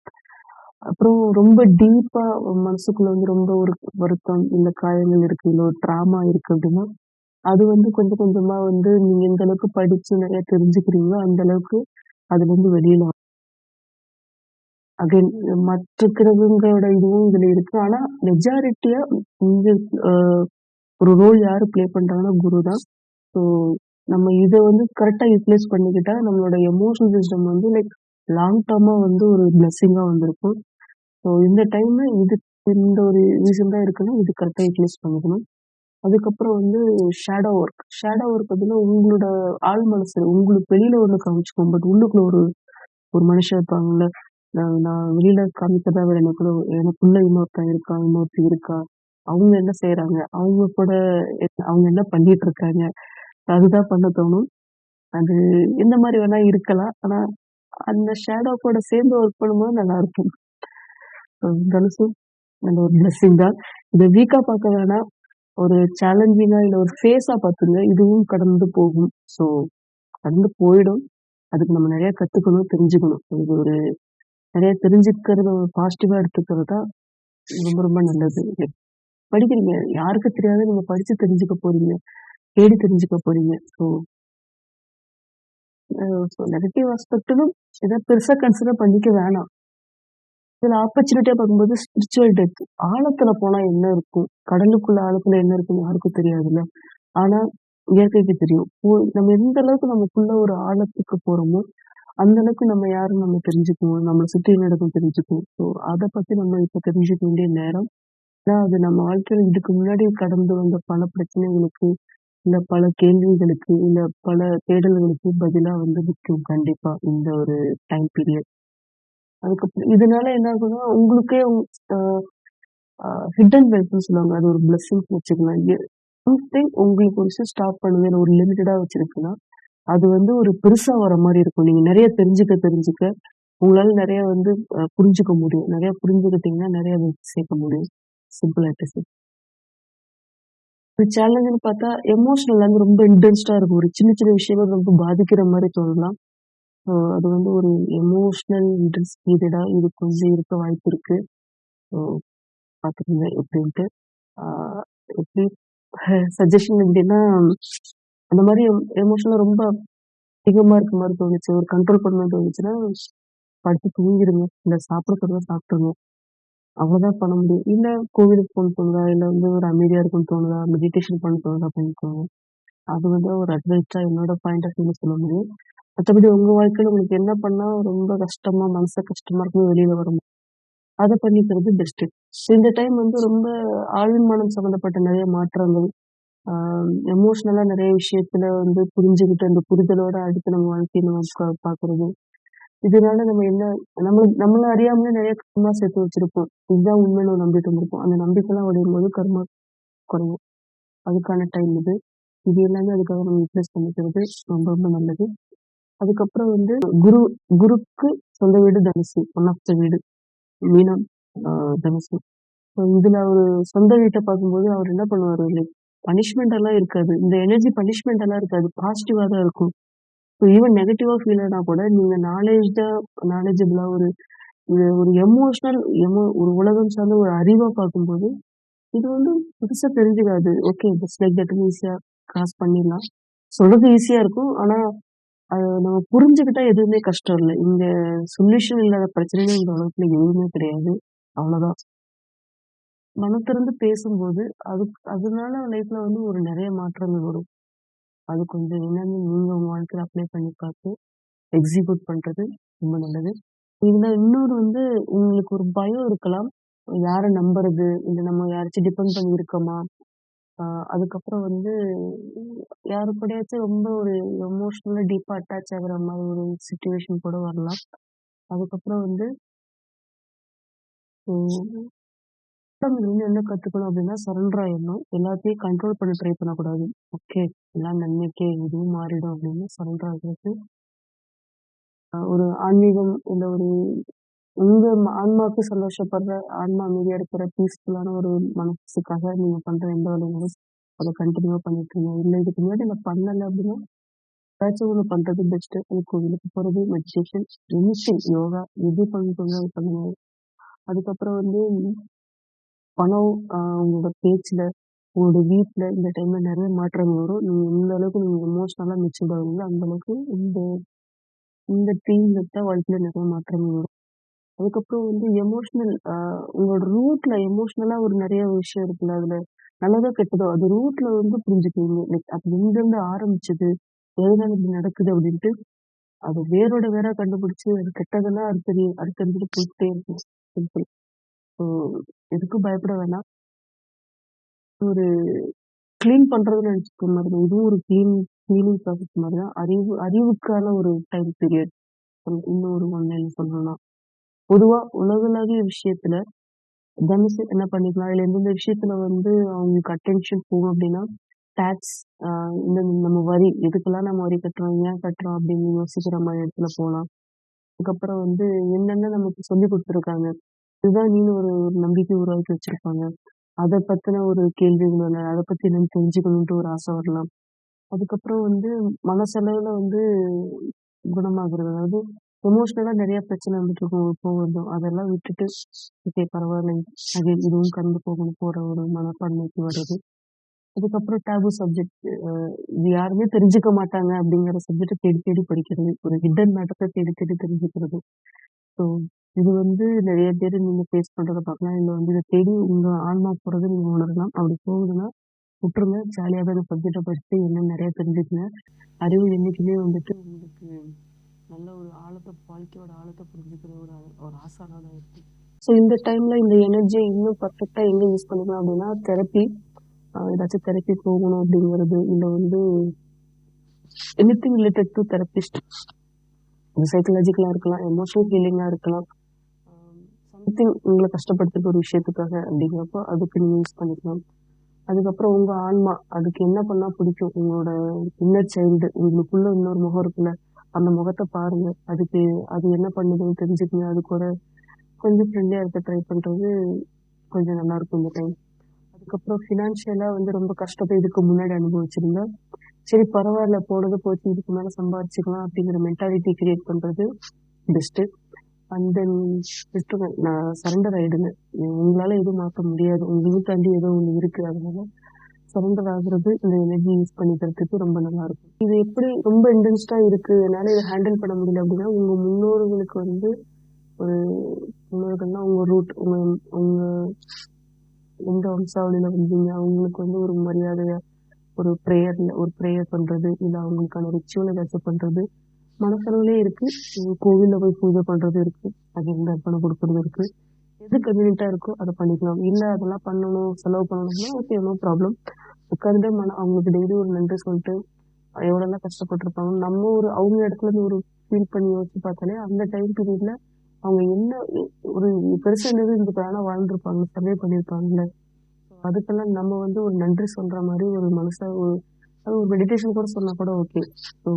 அப்புறம் ரொம்ப டீப்பா மனசுக்குள்ள வந்து ரொம்ப ஒரு வருத்தம், இல்ல காயங்கள் இருக்கு, இல்ல ஒரு ட்ராமா இருக்கு அப்படின்னா, அது வந்து கொஞ்சம் கொஞ்சமா வந்து நீங்க எந்த அளவுக்கு படிச்சு நிறைய தெரிஞ்சுக்கிறீங்களோ, அந்த அளவுக்கு அதுலருந்து வெளியில அகைன் மற்ற கிரகங்களோட இதுவும் இதுல இருக்கு. ஆனா மெஜாரிட்டியா இங்க அ ஒரு ரோல் யாரு ப்ளே பண்றாங்கன்னா குரு தான். ஸோ நம்ம இத வந்து கரெக்ட்டா யூட்டிலைஸ் பண்ணிக்கிட்டா, நம்மளோட எமோஷனல் சிஸ்டம் வந்து லைக் லாங் டர்மா வந்து ஒரு பிளெஸ்ஸிங்கா வந்திருக்கும். ஸோ இந்த டைம்ல இந்த ஒரு ரீசன்ட்டா இருக்குன்னா, இது கரெக்ட்டா யூட்டிலைஸ் பண்ணிக்கணும். அதுக்கப்புறம் வந்து ஷேடோ ஒர்க். ஷேடோ ஒர்க் பார்த்தீங்கன்னா, உங்களோட ஆழ் மனசு உங்களுக்கு வெளியில ஒண்ணு காமிச்சுக்கும். பட் உள்ளுக்குள்ள ஒரு ஒரு மனுஷன் இருப்பாங்கல்ல. நான் வெளியில காமிக்கிறத விட எனக்குள்ள இன்னொருத்தன் இருக்கான், இன்னொருத்தி இருக்கா. அவங்க என்ன செய்றாங்க? அவங்க கூட அவங்க என்ன பண்ணிட்டு இருக்காங்க? அதுதான் பண்ண தோணும். அது எந்த மாரி வேணா இருக்கலாம். ஆனா, அந்த ஷேடோ கூட சேர்ந்து ஒர்க் பண்ணும்போது நல்லாருக்கும். தனுசு நல்ல ஒரு பிளெஸ்ஸிங் தான். இத வீக்கா பார்க்க வேணாம். ஒரு சேலஞ்சிங்கா இல்ல ஒரு ஃபேஸா பார்த்துங்க. இதுவும் கடந்து போகும். ஸோ கடந்து போயிடும். அதுக்கு நம்ம நெறைய கத்துக்கணும், தெரிஞ்சுக்கணும். இது ஒரு நெறைய தெரிஞ்சுக்கிறத ஒரு பாசிட்டிவா எடுத்துக்கிறது தான் ரொம்ப ரொம்ப நல்லது. படிக்கிறீங்க. யாருக்கு தெரியாத நீங்க படிச்சு தெரிஞ்சுக்க போறீங்க. தேடி தெரிஞ்சுக்க போறீங்க. ஸோ நெகட்டிவ் ஆஸ்பெக்ட்டிலும் இத பெருசா கன்சிடர் பண்ணிக்க வேணாம். இதுல ஆப்பர்ச்சுனிட்டியா பார்க்கும்போது ஸ்பிரிச்சுவல் டெப்த். ஆழத்துல போனா என்ன இருக்கும்? கடலுக்குள்ள ஆழத்துல என்ன இருக்குன்னு யாருக்கும் தெரியாதுல்ல. ஆனா இயற்கைக்கு தெரியும். நம்ம எந்த அளவுக்கு நமக்குள்ள ஒரு ஆழத்துக்கு போறோமோ, அந்த அளவுக்கு நம்ம யாருன்னு நம்ம தெரிஞ்சுக்குவோம். நம்மள சுத்தி என்ன நடக்குதுன்னு தெரிஞ்சுக்குவோம். ஸோ அத பத்தி நம்ம இப்ப தெரிஞ்சுக்க வேண்டிய நேரம். ஏன்னா அது நம்ம வாழ்க்கையில இதுக்கு முன்னாடி கடந்து வந்த பல பிரச்சனைகளுக்கு, இல்ல பல கேள்விகளுக்கு, இல்ல பல தேடல்களுக்கு பதிலா வந்து நிக்கும் கண்டிப்பா இந்த ஒரு டைம் பீரியட். அதுக்கப்புறம் இதனால என்ன ஆகும்னா, உங்களுக்கே அ அ ஹிட்டன் வெல்த்ன்னு சொல்லுவாங்க. அது ஒரு பிளெஸ்ஸிங்ஸ்ன்னு வச்சுக்கலாம். சம்திங் உங்களுக்கு ஒரு விஷயம் ஸ்டாப் பண்ணுது, இல்ல ஒரு லிமிட்டடா வச்சிருக்குன்னா, அது வந்து ஒரு பெருசா வர மாரி இருக்கும். நீங்க நெறைய தெரிஞ்சுக்க தெரிஞ்சுக்க, உங்களால நெறைய வந்து புரிஞ்சுக்க முடியும். நெறைய புரிஞ்சுக்கிட்டீங்கன்னா, நெறைய சேர்க்க முடியும். Simple at is. ஒரு சேலஞ்சுன்னு பார்த்தா, எமோஷனல் வந்து ரொம்ப இன்டென்ஸ்டா இருக்கும். ஒரு சின்ன சின்ன விஷயங்கள் ரொம்ப பாதிக்கிற மாரி தோணலாம். அது வந்து ஒரு எமோஷனல் இன்டென்ஸ் பீரியடா இது கொஞ்சம் இருக்க வாய்ப்பு இருக்கு. ஸோ பார்த்துக்கங்க எப்படின்ட்டு. ஆ எப்படி சஜஷன் எப்படின்னா, அந்த மாரி எமோஷனலா ரொம்ப அதிகமா இருக்க மாரி தோணுச்சு. ஒரு கண்ட்ரோல் பண்ணணும்னு தோணுச்சுன்னா, படுத்து தூங்கிருங்க. இல்ல சாப்பிட தோணுதா சாப்ட்டுருங்க. அவ்வளோதான் பண்ண முடியும். இல்ல கோவிலுக்கு போணும்னு தோணுதா, இல்ல வந்து ஒரு அமைதியா இருக்கணும்னு தோணுதா, மெடிடேஷன் பண்ண தோணுதா பண்ணிக்கோங்க. அது வந்து ஒரு அட்வைஸா என்னோட பாயிண்ட் ஆஃப் வியூல சொல்ல முடியும். மத்தபடி உங்க வாழ்க்கையில உங்களுக்கு என்ன பண்ணா ரொம்ப கஷ்டமா, மனசு கஷ்டமா இருக்குன்னு வெளியில வர முடியும். அத பண்ணிக்கிறது பெஸ்ட்டு. இந்த டைம் வந்து ரொம்ப ஆழ்மனம் சம்மந்தப்பட்ட நெறைய மாற்றங்கள், ஆ எமோஷனலா நெறைய விஷயத்துல வந்து புரிஞ்சுகிட்டு, அந்த புரிதலோட அடுத்து நம்ம வாழ்க்கைய நம்ம பார்க்குறது. இதனால நம்ம என்ன நம்மள அறியாமலே நெறைய கர்மா சேர்த்து வச்சிருப்போம். இதுதான் உண்மைன்னு ஒரு நம்பிட்டு இருந்திருப்போம். அந்த நம்பிக்கைலாம் உடையும்போது கர்மா குறையும். அதுக்கான டைம் இது. இது எல்லாமே அதுக்காக நம்ம யூட்டிலைஸ் பண்ணிக்கிறது ரொம்ப ரொம்ப நல்லது. அதுக்கப்புறம் வந்து குரு குருக்கு சொந்த வீடு தனுசு. ஒன் ஆஃப் த வீடு. மீனம், ஆ தனுசு. ஸோ இதுல அவரு சொந்த வீட்ட பார்க்கும்போது அவர் என்ன பண்ணுவாரு, லைக் பனிஷ்மென்ட் எல்லாம் இருக்காது. இந்த எனர்ஜி பனிஷ்மென்ட் எல்லாம் இருக்காது. பாசிட்டிவா தான் இருக்கும். ஸோ ஈவன் நெகட்டிவா ஃபீல் ஆனா கூட நீங்க நாலேட்ஜபிளா ஒரு ஒரு எமோஷனல் ஒரு உலகம் சார்ந்த ஒரு அறிவா பார்க்கும்போது, இது வந்து புதுசா தெரிஞ்சுக்காது. ஓகே ஜஸ்ட் லைக் தட்ன்னு ஈஸியா கிராஸ் பண்ணிடலாம். சொல்றது ஈஸியா இருக்கும். ஆனா, அத நம்ம புரிஞ்சுக்கிட்டா எதுவுமே கஷ்டம் இல்ல. இங்க சொல்யூஷன் இல்லாத பிரச்சனைகள் இந்த உலகத்துல எதுவுமே கிடையாது. அவ்வளோதான். மனம் திறந்து பேசும்போது, அதனால லைஃப்ல வந்து ஒரு நெறைய மாற்றங்கள் வரும். அது கொஞ்சம் என்னன்னு நீங்க உங்க வாழ்க்கையில அப்ளை பண்ணி பார்த்து, எக்ஸிக்யூட் பண்றது ரொம்ப நல்லது. இதுல இன்னொரு வந்து உங்களுக்கு ஒரு பயம் இருக்கலாம். யார நம்புறது? இல்ல நம்ம யாராச்சும் டிபெண்ட் பண்ணி இருக்கோமா? அ அதுக்கப்புறம் வந்து யாரு கூடயாச்சும் ரொம்ப ஒரு எமோஷனலா டீப்பா அட்டாச் ஆகுற மாரி ஒரு சிச்சுவேஷன் கூட வரலாம். அதுக்கப்புறம் வந்து ம் இதுலருந்து என்ன கத்துக்கணும் அப்டின்னா, சரண்டர் ஆயிடணும். எல்லாத்தையும் கண்ட்ரோல் பண்ண ட்ரை பண்ணக்கூடாது. ஓகே, எல்லாம் நன்மைக்கே இதுவும் மாறிடும் அப்படின்னு சரண்டர் ஆகுறது. ஒரு ஆன்மீகம் இல்ல ஒரு உங்க ஆன்மாவுக்கு சந்தோஷப்படுற, ஆன்மா அமைதியா இருக்கிற பீஸ்ஃபுல்லான ஒரு மனசுக்காக நீங்க பண்ற எந்த வேலைகளும் அத கன்டினியூவா பண்ணிட்டுருங்க. இல்ல இதுக்கு முன்னாடி நான் பண்ணல அப்டின்னா, ஏதாச்சும் ஒண்ணு பண்றது பெஸ்ட்டு. அது கோவிலுக்கு போறது, மெடிடேஷன், எனிதிங் யோகா எது பண்ணணுமோ அது பண்ணுங்க. அதுக்கப்புறம் வந்து பணம், உங்களோட பேச்சுல, உங்களோட வீட்ல இந்த டைம்ல நெறைய மாற்றங்கள் வரும். நீங்க எந்த அளவுக்கு நீங்க எமோஷனலா மெச்சூர்ட் ஆகுறீங்களோ, அந்த அளவுக்கு இந்த இந்த தீம் விட்டா வாழ்க்கையில நெறைய மாற்றங்கள் வரும். அதுக்கப்புறம் வந்து எமோஷனல் உங்களோட ரூட்ல எமோஷனலா ஒரு நெறைய விஷயம் இருக்குல்ல. அதுல நல்லதோ, கெட்டதோ அது ரூட்ல வந்து புரிஞ்சுக்குவீங்க. லைக் அது எங்கேருந்து ஆரம்பிச்சது? எதனால இப்படி நடக்குது? அப்படின்ட்டு அது வேரோட வேரா கண்டுபிடிச்சு, அது கெட்டதெல்லாம் அறுத்தெறிஞ்சுட்டு போயிட்டே இருக்கும். சிம்பிள். ஸோ எதுக்கும் பயப்பட வேணாம். ஒரு கிளீன் பண்றதுன்னு நெனச்சுக்க மாரி தான். இதுவும் ஒரு கிளீனிங் ப்ராசஸ் மாரி தான். அறிவுக்கான ஒரு டைம் பீரியட். இன்னும் ஒரு 1 லைன்ல சொல்லணும்னா. பொதுவா உலகளாவிய விஷயத்துல தனுசு என்ன பண்ணிக்கலாம், இல்ல எந்தெந்த விஷயத்துல வந்து அவங்களுக்கு அட்டென்ஷன் போகும் அப்டின்னா, டாக்ஸ், அ இந்த நம்ம வரி எதுக்கெல்லாம் நம்ம வரி கட்டுறோம்? ஏன் கட்டுறோம்? அப்படின்னு யோசிக்கிற மாரி இடத்துல போலாம். அதுக்கப்புறம் வந்து என்னென்ன நமக்கு சொல்லிக் குடுத்துருக்காங்க. இதுதான் நீன்னு ஒரு ஒரு நம்பிக்கை உருவாக்கி வச்சிருப்பாங்க. அத பத்தின ஒரு கேள்விகள் வரலாம். அத பத்தி என்னன்னு தெரிஞ்சுக்கணுன்ட்டு ஒரு ஆசை வரலாம். அதுக்கப்புறம் வந்து மனசளவுல வந்து குணமாகுறது. அதாவது எமோஷனலா நெறைய பிரச்சனை வந்துட்டு இருக்கும். போகுதும். அதெல்லாம் விட்டுட்டு, ஓகே பரவாயில்ல. இதுவும் கடந்து போகணும் போற ஒரு மனப்பான்மைக்கு வருது. அதுக்கப்புறம் டேபு சப்ஜெக்ட், இது யாருமே தெரிஞ்சுக்க மாட்டாங்க அப்படிங்கிற சப்ஜெக்ட்ட தேடி தேடி படிக்கிறது. ஒரு ஹிட்டன் மேட்டர்ஸ தேடி தேடி தெரிஞ்சுக்கிறது. ஸோ இது வந்து நெறைய பேரு நீங்க ஃபேஸ் பண்றத பார்க்கலாம். இல்ல வந்து இத தேடி உங்க ஆன்மா போறத நீங்க உணரலாம். அப்படி போகுதுன்னா விட்டுருங்க. ஜாலியாவே அந்த சப்ஜெக்ட்ட படிச்சுட்டு இன்னும் நெறைய தெரிஞ்சுக்கங்க. அறிவு என்னைக்குமே வந்துட்டு உங்களுக்கு நல்ல ஒரு வாழ்க்கையோட ஆழத்தை புரிஞ்சுக்கிற ஒரு ஆசானா தான் இருக்கு. ஸோ இந்த டைம்ல இந்த எனர்ஜியை இன்னும் பர்ஃபெக்டா எங்க யூஸ் பண்ணிக்கலாம் அப்படின்னா தெரப்பி, ஏதாச்சும் தெரப்பி போகணும் அப்படிங்கிறது, இல்லை வந்து எனிதிங் ரிலேட்டட் டு தெரபிஸ்ட், சைக்கலாஜிக்கலா இருக்கலாம், எமோஷனல் ஹீலிங்கா இருக்கலாம், சம்திங் உங்களை கஷ்டப்படுத்துற ஒரு விஷயத்துக்காக அப்படிங்கிறப்போ அதுக்கு நீங்க யூஸ் பண்ணிக்கலாம். அதுக்கப்புறம் உங்க ஆன்மா அதுக்கு என்ன பண்ணா பிடிக்கும், உங்களோட இன்னர் சைல்டு, உங்களுக்குள்ள இன்னொரு முகம் இருக்குல்ல, அந்த முகத்தை பாருங்க, அதுக்கு அது என்ன பண்ணுதுன்னு தெரிஞ்சுக்கங்க. அது கூட கொஞ்சம் ஃப்ரெண்ட்லியா இருக்க ட்ரை பண்றது கொஞ்சம் நல்லா இருக்கும் இந்த டைம். அதுக்கப்புறம் ஃபினான்ஷியலா வந்து ரொம்ப கஷ்டத்தை இதுக்கு முன்னாடி அனுபவிச்சிருந்தா, சரி பரவாயில்ல, போனது போச்சு, இதுக்கு மேல சம்பாதிச்சுக்கலாம் அப்படிங்கிற மென்டாலிட்டி கிரியேட் பண்றது பெஸ்ட். அண்ட் தென் நான் சரண்டர் ஆயிடுங்க. உங்களால எதுவும் மாற்ற முடியாது, உங்களுக்கு தாண்டி ஏதோ ஒண்ணு இருக்கு, அதனால சரண்டர் ஆகுறது இந்த எனர்ஜி யூஸ் பண்ணிக்கிறதுக்கு ரொம்ப நல்லா இருக்கும். இது எப்படி ரொம்ப இன்டென்ஸ்டா இருக்கு, என்னால இதை ஹேண்டில் பண்ண முடியல அப்படின்னா, உங்க முன்னோர்களுக்கு வந்து ஒரு முன்னோர்கள்னா உங்க ரூட், உங்க எந்த வம்சாவளியில வந்தீங்க அவங்களுக்கு வந்து ஒரு மரியாதையா ஒரு ப்ரேயர் பண்றது, இல்ல அவங்களுக்கான ரிச்சுவல் ஏதாச்சும் பண்றது மனசளவுலயே இருக்கு. கோவில்ல போய் பூஜை பண்றது இருக்கு, அது எந்த அர்ப்பணம் கொடுக்கறது இருக்கு. எது கன்வீனியன்ட்டா இருக்கோ அதை பண்ணிக்கலாம். இல்ல அதெல்லாம் பண்ணணும், செலவு பண்ணணும்னா ஓகே, நோ ப்ராப்ளம். உட்கார்ந்து அவங்களுக்கு டெய்லி ஒரு நன்றி சொல்லிட்டு எவ்வளவுதான் கஷ்டப்பட்டிருப்பாங்க நம்ம அவங்க இடத்துல இருந்து ஒரு ஃபீல் பண்ணி யோசிச்சு பார்த்தாலே அந்த டைம் பீரியட்ல அவங்க என்ன ஒரு பெருசா என்னது இந்த பிளானா வாழ்ந்திருப்பாங்க, சர்வே பண்ணியிருப்பாங்கல்ல. அதுக்கெல்லாம் நம்ம வந்து ஒரு நன்றி சொல்ற மாதிரி ஒரு மனசா அது ஒரு மெடிடேஷன் கூட சொன்னா கூட ஓகே. ஸோ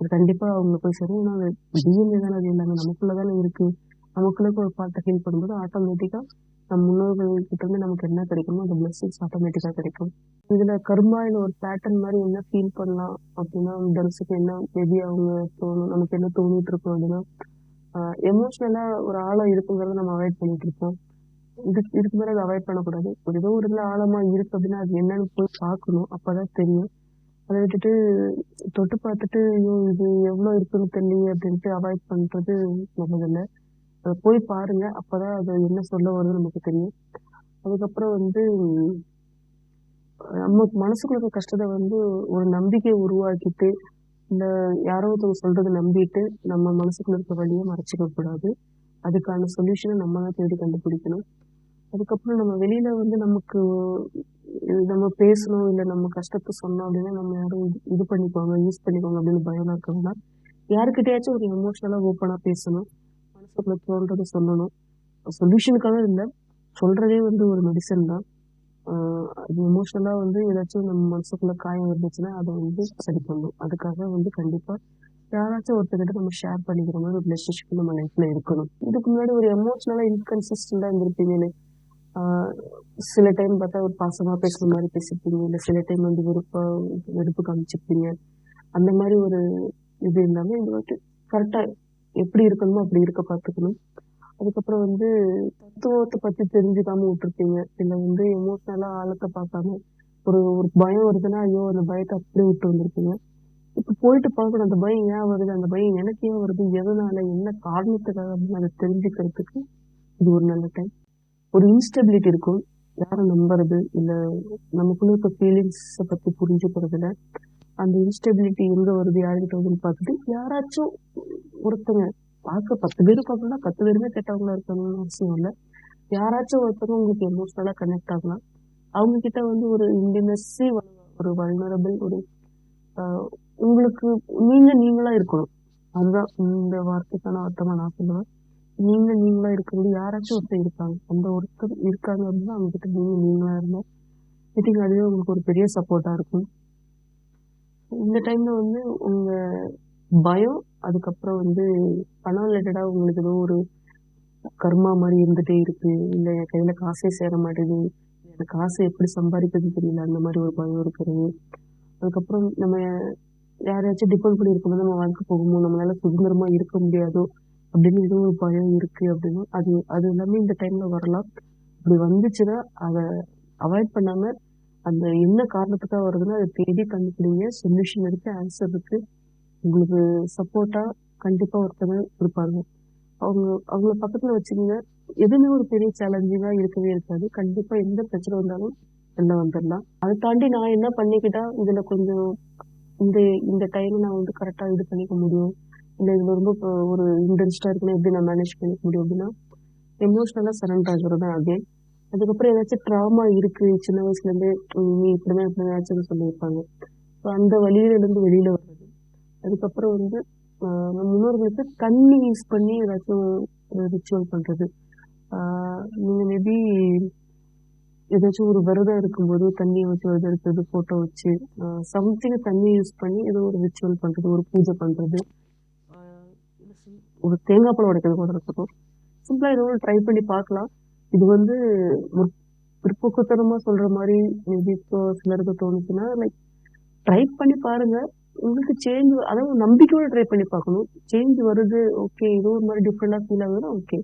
அது கண்டிப்பா அவங்க போய் சரி, ஏன்னா அது டிஎன்ஏ தானே, அது எல்லாமே நமக்குள்ளதானே இருக்கு. நமக்குள்ளே ஒரு பாட்டை ஃபீல் பண்ணும்போது ஆட்டோமேட்டிக்கா நம் முன்னோர்கள் கிட்ட இருந்து நமக்கு என்ன கிடைக்குமோ அந்த பிளஸிங்ஸ் ஆட்டோமேட்டிக்கா கிடைக்கும். இதுல கர்மாயில ஒரு பேட்டர்ன் மாதிரி என்ன ஃபீல் பண்ணலாம் அப்படின்னா, தனுசுக்கு என்ன மேபி அவங்க தோணும், நமக்கு என்ன தோணிட்டு இருக்கோம் அப்படின்னா, எமோஷனலா ஒரு ஆழம் இருக்குங்கிறத நம்ம அவாய்ட் பண்ணிட்டு இருக்கோம். இதுக்கு மேல அதை அவாய்ட் பண்ணக்கூடாது. ஏதோ ஒரு இதுல ஆழமா இருக்கு அப்படின்னா அது என்னன்னு போய் பார்க்கணும், அப்பதான் தெரியும். அதை விட்டுட்டு தொட்டு பார்த்துட்டு ஐயோ இது எவ்வளவு இருக்குன்னு தெரியல அப்படின்ட்டு அவாய்ட் பண்றது நல்லதில்லை. அதை போய் பாருங்க, அப்பதான் அது என்ன சொல்ல வருதுன்னு நமக்கு தெரியும். அதுக்கப்புறம் வந்து நம்ம மனசுக்குள்ள கஷ்டத்தை வந்து ஒரு நம்பிக்கையை உருவாக்கிட்டு, இல்ல யாரோ ஒருத்தவங்க சொல்றதை நம்பிட்டு நம்ம மனசுக்குள்ள இருக்க வழியை மறைச்சிக்க கூடாது. அதுக்கான சொல்யூஷனை நம்ம தான் தேடி கண்டுபிடிக்கணும். அதுக்கப்புறம் நம்ம வெளியில வந்து நமக்கு நம்ம பேசணும், இல்லை நம்ம கஷ்டத்தை சொன்னோம் அப்படின்னா நம்ம யாரும் இது பண்ணிக்குவாங்க, யூஸ் பண்ணிக்குவாங்க அப்படின்னு பயம் இருக்கணும்னா யாருக்கிட்டையாச்சும் ஒரு எமோஷனலா ஓப்பனா பேசணும், மனசுக்குள்ள தோன்றதை சொல்லணும். சொல்யூஷனுக்காக இல்லை, சொல்றதே வந்து ஒரு மெடிசன் தான். அது எமோஷனலா வந்து ஏதாச்சும் நம்ம மனசுக்குள்ள காயம் இருந்துச்சுன்னா அதை வந்து சரி பண்ணும். அதுக்காக வந்து கண்டிப்பா யாராச்சும் ஒருத்தர்கிட்ட நம்ம ஷேர் பண்ணிக்கிற மாதிரி ஒரு ரிலேஷன்ஷிப் நம்ம லைஃப்ல இருக்கணும். இதுக்கு முன்னாடி ஒரு எமோஷனலா இன்கன்சிஸ்டண்டா இருந்திருப்பீங்களே, சில டைம் பார்த்தா ஒரு பாசமா பேசுற மாதிரி பேசிருப்பீங்க, இல்லை சில டைம் வந்து வெறுப்பு காமிச்சிருப்பீங்க. அந்த மாதிரி ஒரு இது இல்லாம இந்த வாட்டி கரெக்டா எப்படி இருக்கணுமோ அப்படி இருக்க பார்த்துக்கணும். அதுக்கப்புறம் வந்து தத்துவத்தை பத்தி தெரிஞ்சுக்காம விட்டுருப்பீங்க, இல்லை வந்து எமோஷனலா ஆழத்தை பார்க்காம ஒரு ஒரு பயம் வருதுன்னா ஐயோ அந்த பயத்தை அப்படியே விட்டு வந்திருப்பீங்க. இப்ப போயிட்டு பார்க்கணும், அந்த பயம் ஏன் வருது, அந்த பயம் எனக்கு ஏன் வருது, எதனால, என்ன காரணத்துக்காக அப்படின்னு அதை தெரிஞ்சுக்கிறதுக்கு இது ஒரு நல்ல டைம். ஒரு இன்ஸ்டெபிலிட்டி இருக்கும், யாரை நம்புறது, இல்ல நமக்குள்ள இருக்க ஃபீலிங்ஸை பத்தி புரிஞ்சுக்கிறதுல அந்த இன்ஸ்டெபிலிட்டி எங்க வருது, யாருக்கிட்ட வருதுன்னு பார்த்துட்டு யாராச்சும் ஒருத்தங்க பார்க்க 10 பேரும் பார்க்கணும்னா 10 பேருமே கெட்டவங்களா இருக்கணும்னு அவசியம் இல்லை. யாராச்சும் ஒருத்தவங்க உங்களுக்கு எமோஷனலா கனெக்ட் ஆகலாம். அவங்க கிட்ட வந்து ஒரு இன்டிமெசி, ஒரு வல்னரபிள், ஒரு உங்களுக்கு நீங்களா இருக்கணும். அதுதான் இந்த வார்த்தைக்கான அர்த்தமா நான் சொல்லுவேன். நீங்களா இருக்கிறது யாராச்சும் ஒருத்தர் இருக்காங்க, அந்த ஒருத்தர் இருக்காங்க அப்படின்னா அவங்க கிட்ட நீங்களா இருந்தா ஐ திங்க் அதுவே உங்களுக்கு ஒரு பெரிய சப்போர்ட்டா இருக்கும். இந்த டைம்ல வந்து உங்க பயம், அதுக்கப்புறம் வந்து பணம் ரிலேட்டடா உங்களுக்கு ஏதோ ஒரு கர்மா மாதிரி இருந்துட்டே இருக்கு, இல்லை என் கையில காசே சேர மாட்டேங்குது, எனக்கு காசு எப்படி சம்பாதிக்கிறது தெரியல, அந்த மாதிரி ஒரு பயம் இருக்கிறது. அதுக்கப்புறம் நம்ம யாரையாச்சும் டிபெண்ட் பண்ணி இருக்கும்போது நம்ம வாழ்க்கை போகும்போது நம்மளால சுதந்திரமா இருக்க முடியாதோ அப்படின்னு ஏதோ ஒரு பயம் இருக்கு அப்படின்னா அது எல்லாமே இந்த டைம்ல வரலாம். அப்படி வந்துச்சுன்னா அதை அவாய்ட் பண்ணாம அந்த என்ன காரணத்துக்காக வருதுன்னா அதை தேடி கண்டுபிடிங்க. சொல்யூஷன் இருக்கு, ஆன்சர் இருக்கு. உங்களுக்கு சப்போர்ட்டா கண்டிப்பா ஒருத்தங்க இருப்பாங்க. அவங்கள பக்கத்துல வச்சுக்கோங்க. எதுவுமே ஒரு பெரிய சேலஞ்சிங்கா இருக்கவே இருக்காது. கண்டிப்பா எந்த பிரச்சனை வந்தாலும் வெளில வந்துடலாம். அதை தாண்டி நான் என்ன பண்ணிக்கிட்டா இதுல கொஞ்சம் இந்த இந்த டைம் நான் வந்து கரெக்டா இது பண்ணிக்க முடியும், இல்லை இதில் ரொம்ப ஒரு இன்ட்ரெஸ்டாக இருக்குன்னா எப்படி நான் மேனேஜ் பண்ணிக்க முடியும் அப்படின்னா எமோஷ்னலாக சரண்டர் ஆகிறது தான் அகேன். அதுக்கப்புறம் ஏதாச்சும் ட்ராமா இருக்குது சின்ன வயசுலேருந்தே நீ இப்படிதான் இப்படிதாச்சுன்னு சொல்லியிருப்பாங்க. ஸோ அந்த வழியிலேருந்து வெளியில் வர்றது. அதுக்கப்புறம் வந்து நம்ம முன்னோர்களுக்கு தண்ணி யூஸ் பண்ணி ஏதாச்சும் ரிச்சுவல் பண்ணுறது. நீங்கள் மேபி ஏதாச்சும் ஒரு விரதம் இருக்கும்போது தண்ணியை வச்சு விரதம் எடுக்கிறது, ஃபோட்டோ வச்சு சம்திங் தண்ணி யூஸ் பண்ணி ஏதோ ஒரு ரிச்சுவல் பண்ணுறது, ஒரு பூஜை பண்ணுறது, ஒரு தேங்காய் பழம் உடைக்கிறது கூட இருக்கட்டும். சிம்பிளாக ஏதோ ட்ரை பண்ணி பார்க்கலாம். இது வந்து பிற்போக்குத்தனமாக சொல்கிற மாதிரி மேபி இப்போ சிலருக்கு தோணுச்சுன்னா லைக் ட்ரை பண்ணி பாருங்க. உங்களுக்கு சேஞ்ச், அதாவது நம்பிக்கையோட ட்ரை பண்ணி பார்க்கணும். சேஞ்ச் வருது, ஓகே ஏதோ ஒரு மாதிரி டிஃப்ரெண்டாக ஃபீல் ஆகுதுன்னா ஓகே.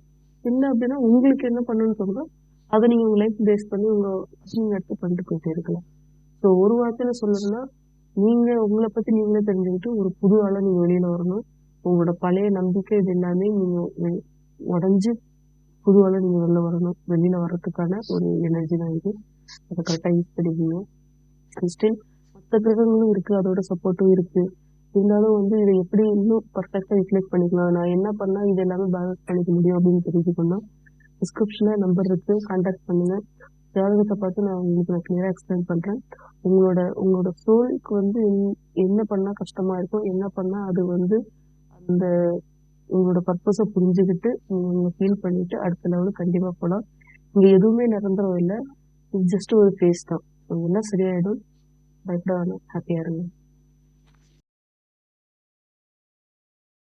இல்லை அப்படின்னா உங்களுக்கு என்ன பண்ணணும்னு சொல்லுங்க, அதை நீங்கள் உங்கள் லைஃப் பேஸ் பண்ணி நீங்கள் எடுத்து பண்ணிட்டு போயிட்டே இருக்கலாம். ஸோ ஒரு வார்த்தையில் சொல்லணும்னா நீங்கள் உங்களை பற்றி நீங்களே தெரிஞ்சுக்கிட்டு ஒரு புது ஆளை நீங்கள் வெளியில் வரணும். உங்களோட பழைய நம்பிக்கை இது எல்லாமே நீங்கள் உடஞ்சி புது ஆளை நீங்கள் வெளியில் வர்றதுக்கான ஒரு எனர்ஜி தான் இது. அதை கரெக்டாக யூஸ் பண்ணிக்கணும். ஸ்டில் மற்ற கிரகங்களும் இருக்குது, அதோட சப்போர்ட்டும் இருக்குது. இருந்தாலும் வந்து இதை எப்படி இன்னும் பர்ஃபெக்டாக யூட்டிலைஸ் பண்ணிக்கலாம், நான் என்ன பண்ணால் இது எல்லாமே பேலன்ஸ் பண்ணிக்க முடியும் அப்படின்னு தெரிஞ்சுக்கணும். டிஸ்கிரிப்ஷனில் நம்பர் இருக்குது, கான்டாக்ட் பண்ணுங்கள். ஜாதகத்தை பார்த்து நான் கிளியராக எக்ஸ்பிளைன் பண்ணுறேன். உங்களோட சோலுக்கு வந்து என்ன பண்ணால் கஷ்டமாக இருக்கும், என்ன பண்ணால் அது வந்து அந்த உங்களோட பர்பஸை புரிஞ்சுக்கிட்டு நீங்கள் ஃபீல் பண்ணிவிட்டு அடுத்த லெவலுக்கு கண்டிப்பாக போகலாம். இங்கே எதுவுமே நிரந்தரம் இல்லை, இது ஜஸ்ட் ஒரு ஃபேஸ் தான். எல்லாம் சரியாயிடும். பயப்பட வேணாம், ஹாப்பியாக இருங்க.